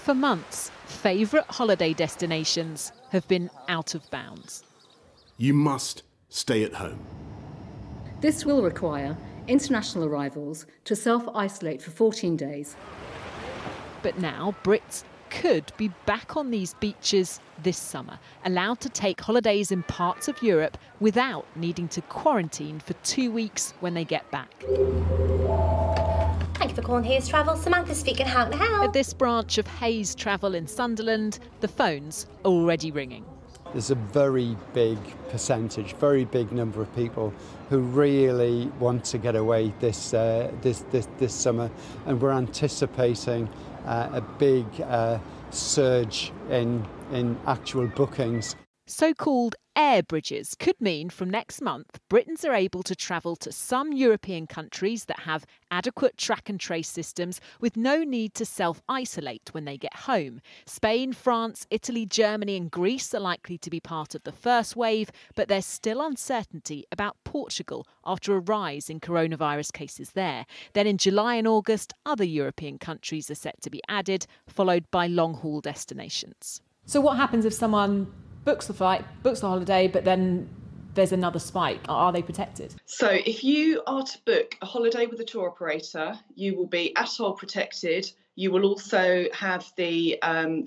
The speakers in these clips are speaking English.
For months, favourite holiday destinations have been out of bounds. You must stay at home. This will require international arrivals to self-isolate for 14 days. But now Brits could be back on these beaches this summer, allowed to take holidays in parts of Europe without needing to quarantine for 2 weeks when they get back. Thank you for calling Hayes Travel. Samantha speaking. How can I help? At this branch of Hayes Travel in Sunderland, the phone's already ringing. There's a very big percentage, very big number of people who really want to get away this summer, and we're anticipating a big surge in actual bookings. So-called air bridges could mean from next month Britons are able to travel to some European countries that have adequate track and trace systems with no need to self-isolate when they get home. Spain, France, Italy, Germany and Greece are likely to be part of the first wave, but there's still uncertainty about Portugal after a rise in coronavirus cases there. Then in July and August, other European countries are set to be added, followed by long-haul destinations. So what happens if someone books the flight, books the holiday, but then there's another spike? Are they protected? So if you are to book a holiday with a tour operator, you will be ATOL protected. You will also have the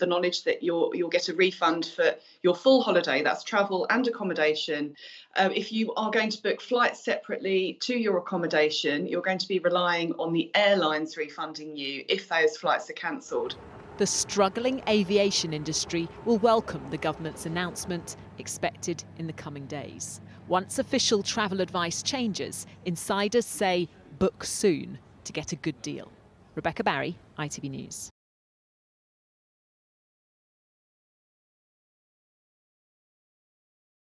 knowledge that you'll get a refund for your full holiday. That's travel and accommodation. If you are going to book flights separately to your accommodation, you're going to be relying on the airlines refunding you if those flights are cancelled. The struggling aviation industry will welcome the government's announcement, expected in the coming days. Once official travel advice changes, insiders say book soon to get a good deal. Rebecca Barry, ITV News.